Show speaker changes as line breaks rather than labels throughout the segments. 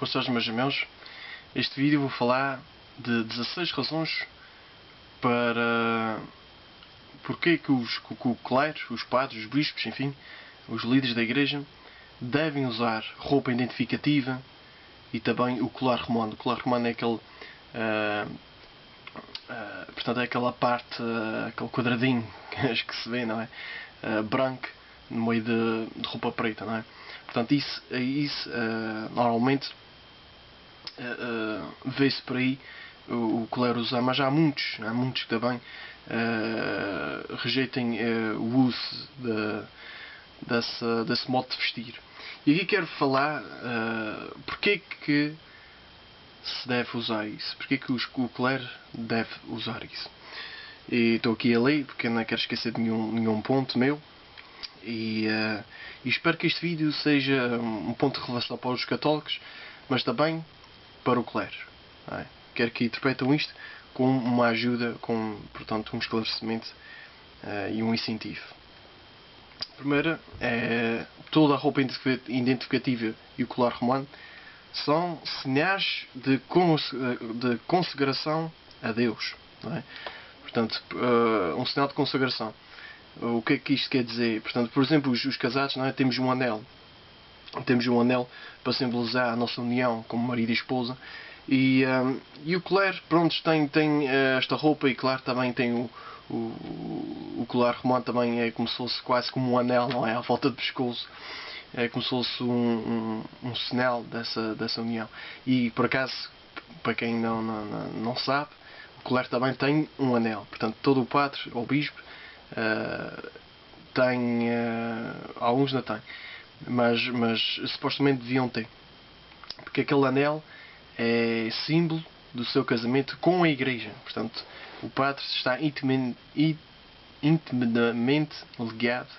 Pastores meus irmãos, este vídeo vou falar de 16 razões para porque que o clero, os padres, os bispos, enfim, os líderes da igreja devem usar roupa identificativa e também o colar romano. O colar romano é aquele portanto é aquela parte, aquele quadradinho que se vê, não é? Branco no meio de roupa preta, não é? Portanto, isso normalmente vê-se por aí o clero usar, mas há muitos que também rejeitem o uso desse modo de vestir. E aqui quero falar porque que se deve usar isso, porque que o clero deve usar isso. E estou aqui a ler porque não quero esquecer de nenhum ponto meu. E espero que este vídeo seja um ponto de revelação para os católicos, mas também para o clero. É? Quero que interpretem isto com uma ajuda, com, portanto, um esclarecimento e um incentivo. Primeiro, toda a roupa identificativa e o colar romano são sinais de consagração a Deus. Não é? Portanto, um sinal de consagração. O que é que isto quer dizer? Portanto, por exemplo, os casados, não é? Temos um anel. Temos um anel para simbolizar a nossa união como marido e esposa. E o clero, pronto, tem esta roupa, e claro, também tem o colar romano, também é como se fosse quase como um anel, não é? À volta do pescoço. É como se fosse um sinal dessa união. E por acaso, para quem não sabe, o clero também tem um anel. Portanto, todo o padre ou bispo tem, alguns não têm, mas supostamente deviam ter, porque aquele anel é símbolo do seu casamento com a igreja. Portanto, o padre está intimamente ligado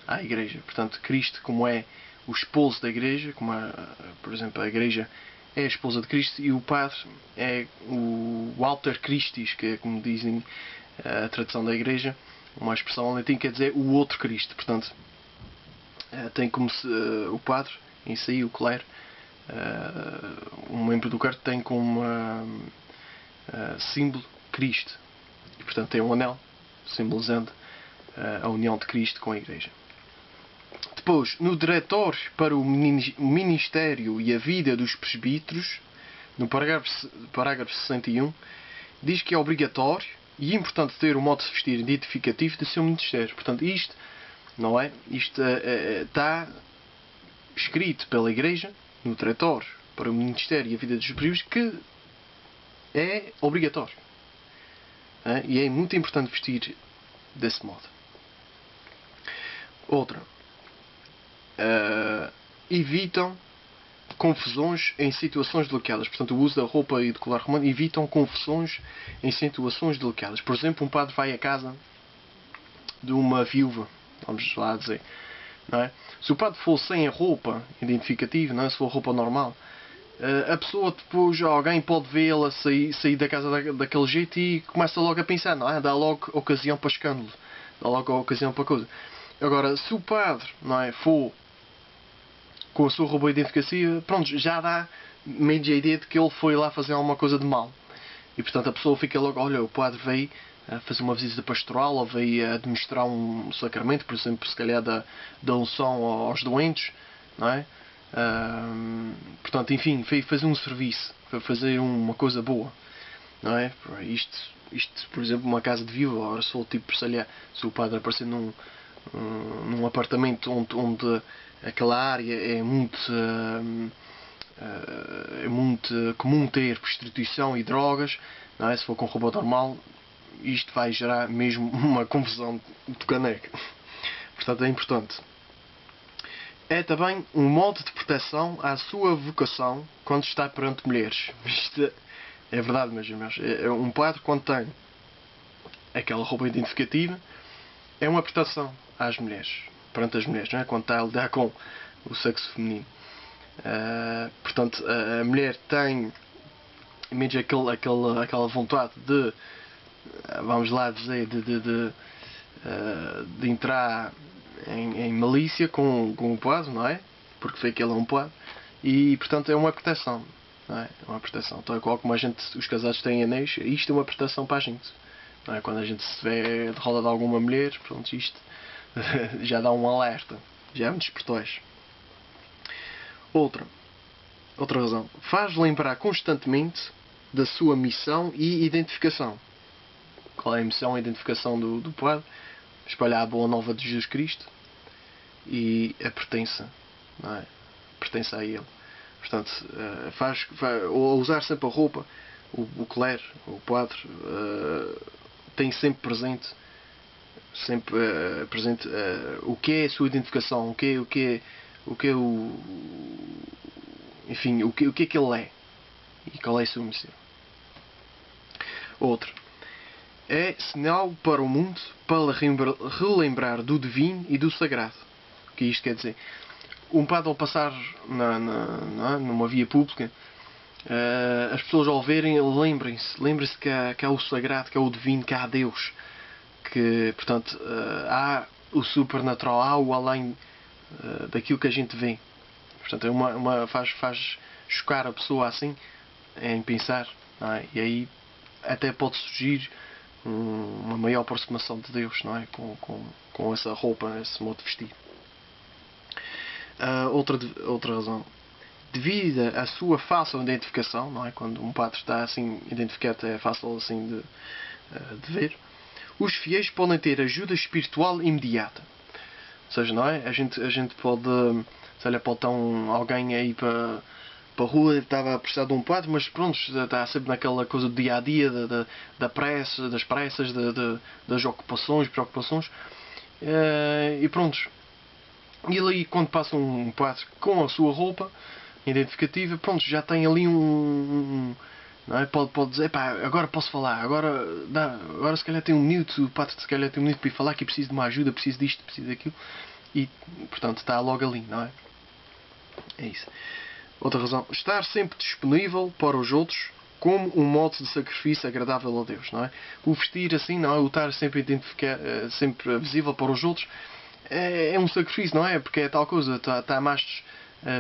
à igreja. Portanto, Cristo, como é o esposo da igreja, como por exemplo, a igreja é a esposa de Cristo, e o padre é o alter Christis, que é como dizem a tradução da igreja, uma expressão em latim, quer dizer o outro Cristo. Portanto, tem como o padre em si, o clero, um membro do clero, tem como símbolo Cristo. E, portanto, tem um anel simbolizando a união de Cristo com a igreja. Depois, no diretório para o ministério e a vida dos presbíteros, no parágrafo 61, diz que é obrigatório e importante ter um modo de vestir identificativo do seu ministério. Portanto, isto não é? Isto está escrito pela Igreja no diretório para o ministério e a vida dos presbíteros que é obrigatório. E é muito importante vestir desse modo. Outra. Evitam confusões em situações delicadas. Portanto, o uso da roupa e do colar romano evitam confusões em situações delicadas. Por exemplo, um padre vai à casa de uma viúva, vamos lá dizer, não é? Se o padre for sem a roupa identificativa, não é? Se for roupa normal, a pessoa depois, alguém pode vê-la sair da casa daquele jeito e começa logo a pensar, não é? Dá logo ocasião para escândalo, dá logo ocasião para coisa. Agora, se o padre, não é, for com a sua roupa identificativa, pronto, já dá meio a ideia de que ele foi lá fazer alguma coisa de mal. E portanto a pessoa fica logo, olha, o padre veio fazer uma visita pastoral, ou veio administrar um sacramento, por exemplo, se calhar da unção aos doentes, não é? Portanto, enfim, veio fazer um serviço, foi fazer uma coisa boa, não é? Isto, por exemplo, uma casa de viúva, ora só tipo, sei lá, se o padre aparecer num apartamento onde aquela área é muito comum ter prostituição e drogas, não é? Se for com roupa normal, isto vai gerar mesmo uma confusão de caneca. Portanto, é importante. É também um modo de proteção à sua vocação quando está perante mulheres. Isto é verdade, meus irmãos. Um padre, quando tem aquela roupa identificativa, é uma proteção às mulheres, perante as mulheres, não é? Quando está a lidar com o sexo feminino. Portanto, a mulher tem mesmo aquela vontade de, vamos lá dizer, de entrar em malícia com o padre, não é? Porque foi que ele é um padre, E, portanto, é uma proteção. Não é? É uma proteção. Então, igual como os casados têm anéis, isto é uma proteção para a gente. Não é? Quando a gente se vê de roda de alguma mulher, pronto, isto já dá um alerta. Já nos protege. Outra razão. Faz lembrar constantemente da sua missão e identificação. Qual é a missão e a identificação do padre? Espalhar a boa nova de Jesus Cristo e a pertença, não é? Pertence a Ele. Portanto, ao usar sempre a roupa, o clero, o padre, tem sempre presente o que é a sua identificação, enfim, o que é que ele é e qual é a sua missão. Outra. É sinal para o mundo para relembrar do divino e do sagrado. O que isto quer dizer? Um padre ao passar numa via pública, as pessoas ao verem, lembrem-se que há o sagrado, que há o divino, que há Deus, que, portanto, há o supernatural, há o além daquilo que a gente vê. Portanto, faz chocar a pessoa assim em pensar, não é? E aí até pode surgir uma maior aproximação de Deus, não é? Com essa roupa, esse modo de vestir. Outra razão. Devido à sua fácil identificação, não é? Quando um padre está assim identificado, é fácil assim de ver. Os fiéis podem ter ajuda espiritual imediata. Ou seja, não é? A gente pode, sei lá, pode estar alguém aí para a rua, estava a precisar de um padre, mas pronto, está sempre naquela coisa do dia a dia, das pressas, das ocupações, preocupações. E pronto. E ele aí, quando passa um padre com a sua roupa identificativa, pronto, já tem ali não é? Pode dizer, pá, agora posso falar, agora se calhar tem um minuto, o padre se calhar tem um minuto para ir falar que preciso de uma ajuda, preciso disto, preciso daquilo. E, portanto, está logo ali, não é? É isso. Outra razão, estar sempre disponível para os outros como um modo de sacrifício agradável a Deus, não é? O vestir assim, não é? O estar sempre sempre visível para os outros é um sacrifício, não é? Porque é tal coisa, está mais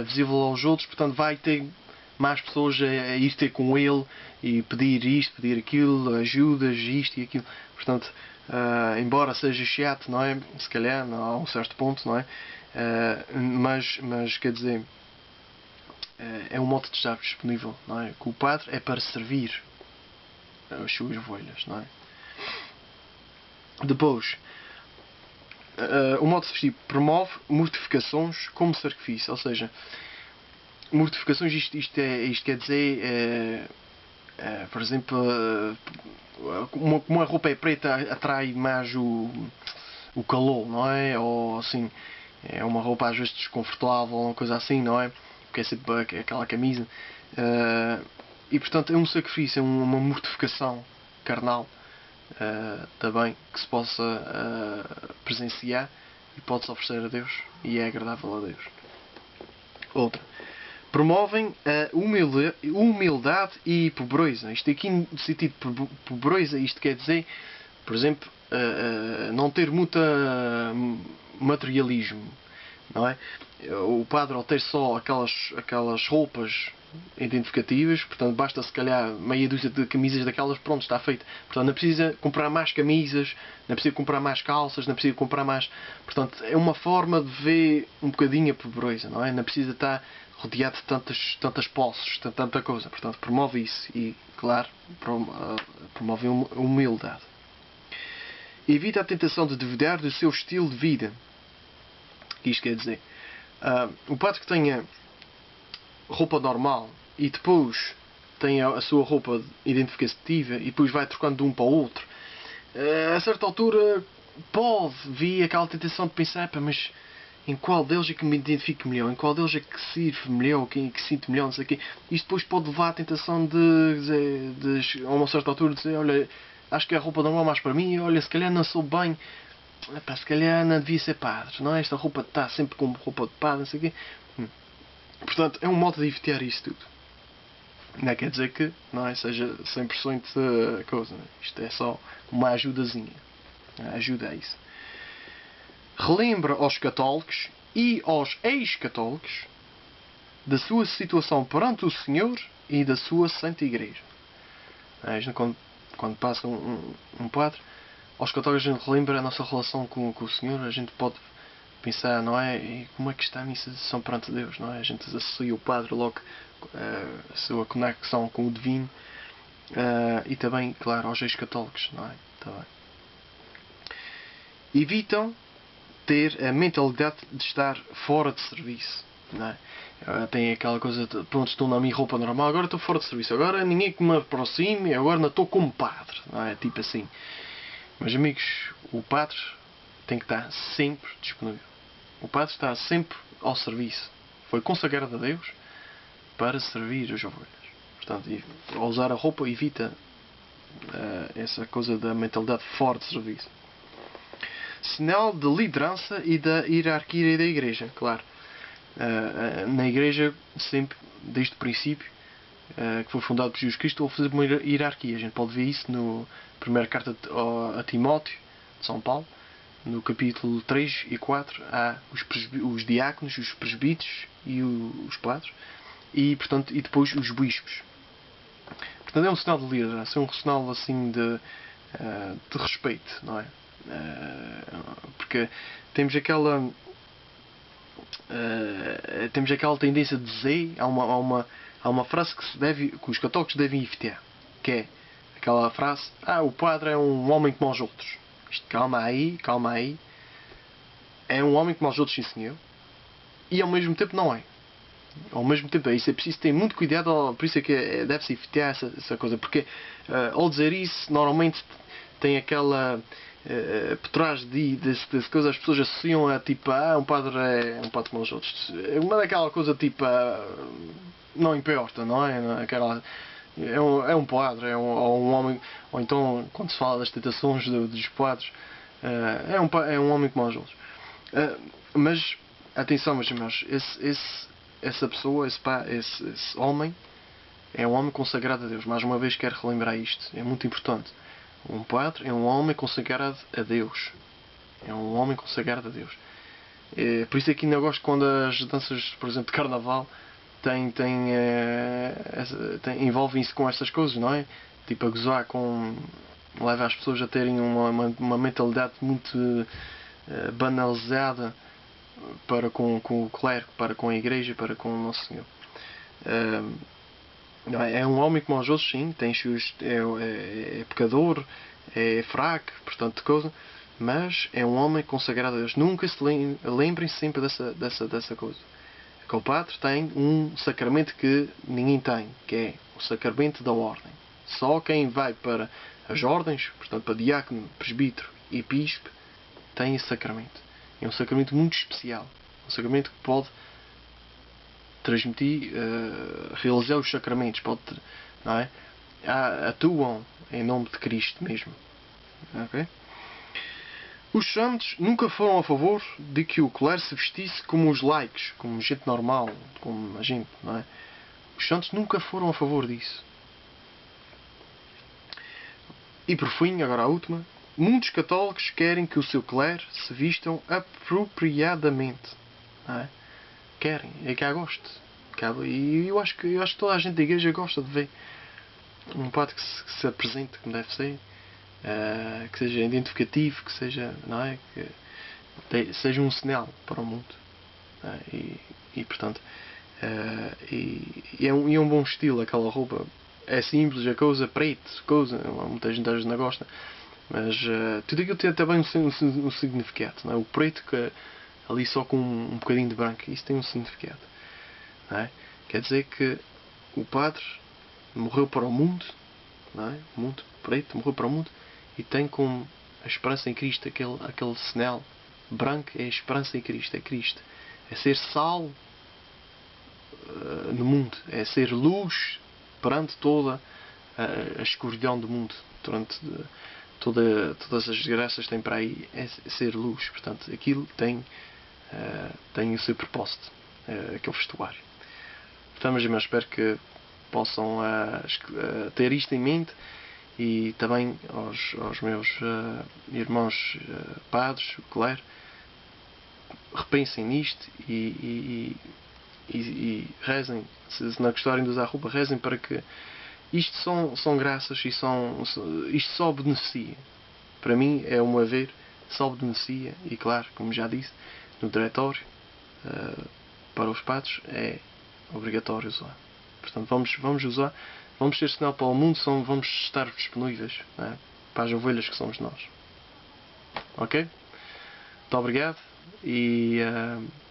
visível aos outros, portanto vai ter mais pessoas a ir ter com ele e pedir isto, pedir aquilo, ajudas, isto e aquilo. Portanto, embora seja chato, não é? Se calhar, a um certo ponto, não é? Mas quer dizer, é um modo de estar disponível, não é? Que o padre é para servir as suas ovelhas, não é? Depois, o modo de vestir promove mortificações como sacrifício, ou seja, mortificações, isto quer dizer, por exemplo, como a roupa é preta atrai mais o calor, não é? Ou assim, é uma roupa às vezes desconfortável, uma coisa assim, não é? Porque é sempre aquela camisa. E portanto é um sacrifício, é uma mortificação carnal também que se possa presenciar e pode-se oferecer a Deus e é agradável a Deus. Outra. Promovem a humildade e pobreza. Isto aqui no sentido de pobreza, isto quer dizer, por exemplo, não ter muito materialismo, não é? O padre ao ter só aquelas roupas identificativas, portanto basta se calhar meia dúzia de camisas daquelas, pronto, está feito. Portanto não precisa comprar mais camisas, não precisa comprar mais calças, não precisa comprar mais. Portanto é uma forma de ver um bocadinho a pobreza, não é? Não precisa estar rodeado de tantas posses, de tanta coisa. Portanto promove isso e, claro, promove a humildade. Evita a tentação de duvidar do seu estilo de vida. O que isto quer dizer? O padre que tenha roupa normal e depois tem a sua roupa identificativa e depois vai trocando de um para o outro, a certa altura pode vir aquela tentação de pensar, mas em qual deles é que me identifico melhor, em qual deles é que sirvo melhor, que sinto melhor, não sei o quê. Isto depois pode levar à tentação de a uma certa altura dizer, olha, acho que a roupa normal é mais para mim, olha, se calhar não sou bem, se calhar não devia ser padre, não é? Esta roupa está sempre como roupa de padre, não sei o quê. Portanto, é um modo de evitar isso tudo. Não quer dizer que não é, seja 100% coisa. Isto é só uma ajudazinha. Ajuda a isso. Relembra aos católicos e aos ex-católicos da sua situação perante o Senhor e da sua Santa Igreja. A gente, quando passa um padre, aos católicos a gente relembra a nossa relação com o Senhor, a gente pode pensar, não é? E como é que está a minha situação perante Deus, não é? A gente associa o padre logo a sua conexão com o divino e também, claro, aos ex-católicos, não é? Também. Evitam ter a mentalidade de estar fora de serviço, não é? Tem aquela coisa de, pronto, estou na minha roupa normal, agora estou fora de serviço, agora ninguém que me aproxime, agora não estou como padre, não é? Tipo assim. Mas amigos, o padre tem que estar sempre disponível. O padre está sempre ao serviço. Foi consagrado a Deus para servir as ovelhas. Portanto, ao usar a roupa evita essa coisa da mentalidade fora de serviço. Sinal de liderança e da hierarquia da igreja, claro. Na igreja, sempre, desde o princípio, que foi fundado por Jesus Cristo, houve uma hierarquia. A gente pode ver isso na primeira carta a Timóteo, de São Paulo. No capítulo 3 e 4 há os diáconos, os presbíteros e os padres. E, portanto, e depois os bispos. Portanto, é um sinal de liderança, é um sinal assim de respeito, não é? Porque temos aquela tendência de dizer, há uma frase que os católicos devem evitar, que é aquela frase: o padre é um homem como os outros. Isto, calma aí, é um homem como os outros, sim senhor, e ao mesmo tempo não é. Ao mesmo tempo, isso é preciso ter muito cuidado, por isso é que deve-se evitar essa coisa, porque ao dizer isso, normalmente tem aquela por trás dessa coisa, as pessoas associam a tipo, um padre é um padre como os outros. É uma daquela coisa tipo, não importa, não é? Aquela, é um padre, ou um homem, ou então quando se fala das tentações dos padres, é um homem como os outros. Mas atenção, meus irmãos, essa pessoa, esse homem, é um homem consagrado a Deus. Mais uma vez quero relembrar isto, é muito importante. Um padre é um homem consagrado a Deus. É um homem consagrado a Deus. Por isso é que ainda gosto quando as danças, por exemplo, de carnaval envolvem-se com estas coisas, não é? Tipo a gozar leva as pessoas a terem uma mentalidade muito banalizada para com o clero, para com a igreja, para com o Nosso Senhor. É um homem como os outros, sim, é pecador, é fraco, portanto, coisa, mas é um homem consagrado a Deus. Nunca se lembrem sempre dessa coisa. Que o padre tem um sacramento que ninguém tem, que é o sacramento da ordem. Só quem vai para as ordens, portanto, para diácono, presbítero e bispo, tem esse sacramento. É um sacramento muito especial. Um sacramento que pode transmitir, realizar os sacramentos, não é? Atuam em nome de Cristo mesmo. Okay? Os santos nunca foram a favor de que o clero se vestisse como os laicos, como gente normal, como a gente, não é? Os santos nunca foram a favor disso. E por fim, agora a última, muitos católicos querem que o seu clero se vistam apropriadamente, não é? Querem, é que há gosto. E eu acho que toda a gente da igreja gosta de ver um padre que se apresente como deve ser, que seja identificativo, que seja, não é? Que seja um sinal para o mundo. E portanto, é um bom estilo aquela roupa. É simples, a coisa, preto, muita gente às vezes não gosta, mas tudo aquilo tem também um significado, não é? O preto que ali só com um bocadinho de branco, isso tem um significado, não é? Quer dizer que o padre morreu para o mundo, não é? O mundo preto morreu para o mundo e tem como a esperança em Cristo aquele sinal branco, é a esperança em Cristo, é Cristo, é ser sal no mundo, é ser luz perante toda a escuridão do mundo, durante todas as desgraças que tem para aí, é ser luz. Portanto, aquilo tem o seu propósito, aquele vestuário. Portanto, meus irmãos, espero que possam ter isto em mente, e também aos meus irmãos padres, clero, repensem nisto e e rezem, se não gostarem de usar roupa, rezem para que isto são graças e isto só beneficia. Para mim, é uma ver, só beneficia, e claro, como já disse, no diretório, para os padres, é obrigatório usar. Portanto, vamos usar, vamos ser sinal para o mundo, vamos estar disponíveis, não é? Para as ovelhas que somos nós. Ok? Muito obrigado e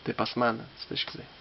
até para a semana, se Deus quiser.